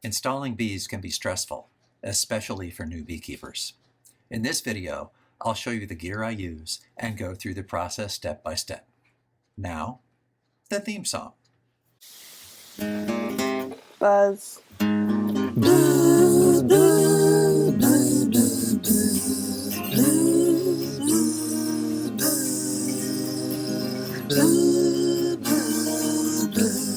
Installing bees can be stressful, especially for new beekeepers. In this video, I'll show you the gear I use and go through the process step by step. Now, the theme song. Buzz. Buzz, buzz, buzz, buzz, buzz, buzz, buzz, buzz, buzz, buzz.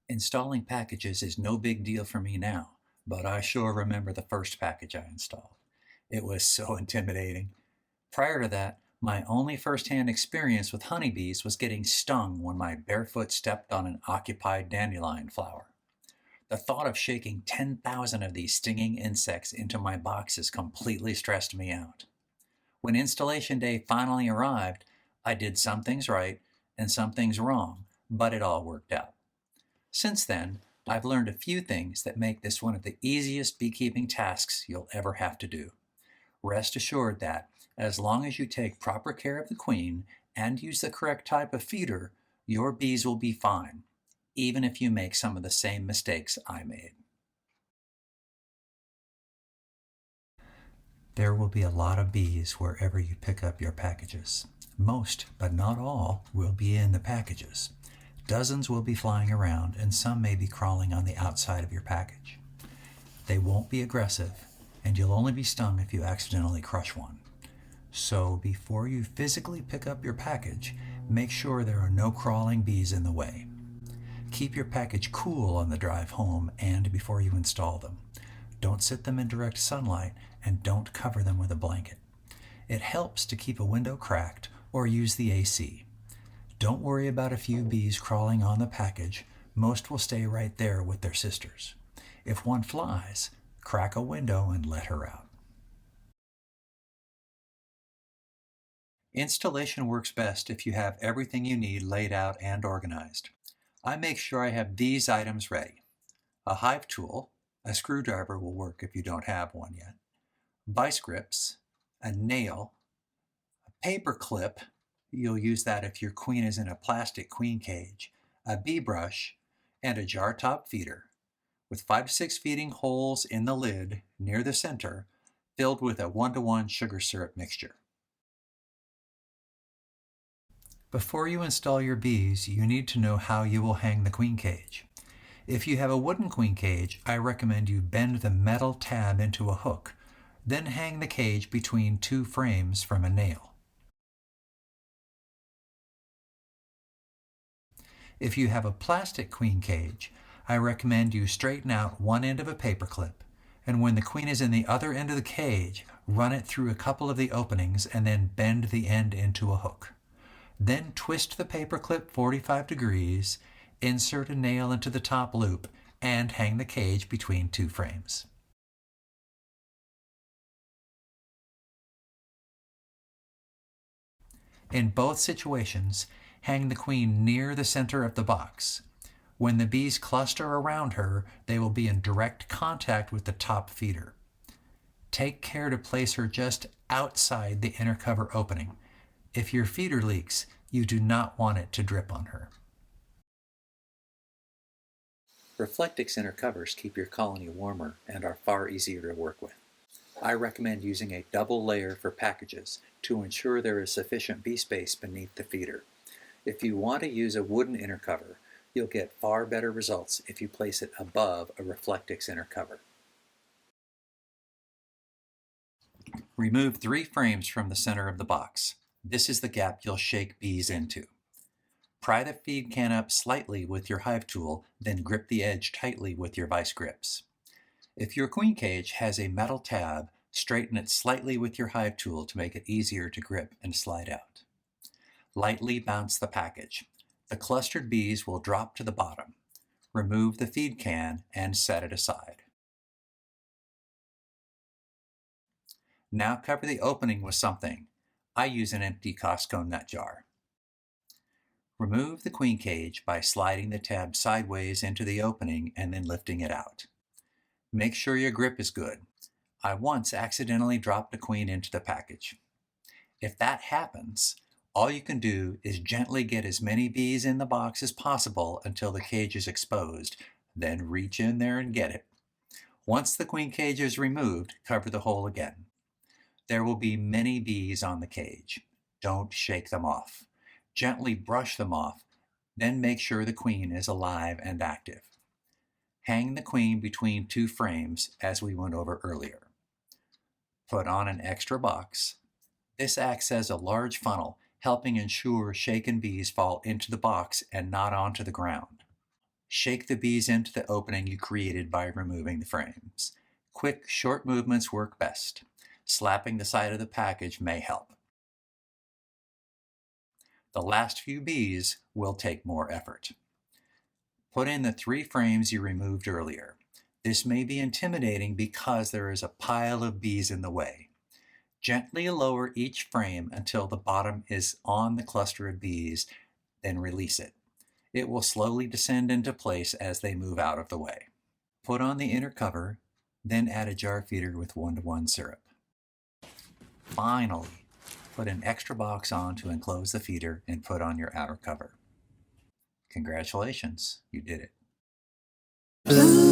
Installing packages is no big deal for me now, but I sure remember the first package I installed. It was so intimidating. Prior to that, my only first-hand experience with honeybees was getting stung when my barefoot stepped on an occupied dandelion flower. The thought of shaking 10,000 of these stinging insects into my boxes completely stressed me out. When installation day finally arrived, I did some things right and some things wrong, but it all worked out. Since then, I've learned a few things that make this one of the easiest beekeeping tasks you'll ever have to do. Rest assured that, as long as you take proper care of the queen and use the correct type of feeder, your bees will be fine, even if you make some of the same mistakes I made. There will be a lot of bees wherever you pick up your packages. Most, but not all, will be in the packages. Dozens will be flying around, and some may be crawling on the outside of your package. They won't be aggressive, and you'll only be stung if you accidentally crush one. So before you physically pick up your package, make sure there are no crawling bees in the way. Keep your package cool on the drive home and before you install them. Don't sit them in direct sunlight, and don't cover them with a blanket. It helps to keep a window cracked or use the AC. Don't worry about a few bees crawling on the package. Most will stay right there with their sisters. If one flies, crack a window and let her out. Installation works best if you have everything you need laid out and organized. I make sure I have these items ready. A hive tool, a screwdriver will work if you don't have one yet, vice grips, a nail, a paper clip, you'll use that if your queen is in a plastic queen cage, a bee brush, and a jar top feeder with 5 to 6 feeding holes in the lid near the center filled with a 1-to-1 sugar syrup mixture. Before you install your bees, you need to know how you will hang the queen cage. If you have a wooden queen cage, I recommend you bend the metal tab into a hook, then hang the cage between 2 frames from a nail. If you have a plastic queen cage, I recommend you straighten out one end of a paper clip, and when the queen is in the other end of the cage, run it through a couple of the openings and then bend the end into a hook. Then twist the paper clip 45 degrees, insert a nail into the top loop, and hang the cage between 2 frames. In both situations, hang the queen near the center of the box. When the bees cluster around her, they will be in direct contact with the top feeder. Take care to place her just outside the inner cover opening. If your feeder leaks, you do not want it to drip on her. Reflectix inner covers keep your colony warmer and are far easier to work with. I recommend using a double layer for packages to ensure there is sufficient bee space beneath the feeder. If you want to use a wooden inner cover, you'll get far better results if you place it above a Reflectix inner cover. Remove 3 frames from the center of the box. This is the gap you'll shake bees into. Pry the feed can up slightly with your hive tool, then grip the edge tightly with your vice grips. If your queen cage has a metal tab, straighten it slightly with your hive tool to make it easier to grip and slide out. Lightly bounce the package. The clustered bees will drop to the bottom. Remove the feed can and set it aside. Now cover the opening with something. I use an empty Costco nut jar. Remove the queen cage by sliding the tab sideways into the opening and then lifting it out. Make sure your grip is good. I once accidentally dropped a queen into the package. If that happens, All you can do is gently get as many bees in the box as possible until the cage is exposed, then reach in there and get it. Once the queen cage is removed, cover the hole again. There will be many bees on the cage. Don't shake them off. Gently brush them off, then make sure the queen is alive and active. Hang the queen between two frames as we went over earlier. Put on an extra box. This acts as a large funnel, helping ensure shaken bees fall into the box and not onto the ground. Shake the bees into the opening you created by removing the frames. Quick, short movements work best. Slapping the side of the package may help. The last few bees will take more effort. Put in the 3 frames you removed earlier. This may be intimidating because there is a pile of bees in the way. Gently lower each frame until the bottom is on the cluster of bees, then release it. It will slowly descend into place as they move out of the way. Put on the inner cover, then add a jar feeder with 1:1 syrup. Finally, put an extra box on to enclose the feeder and put on your outer cover. Congratulations, you did it.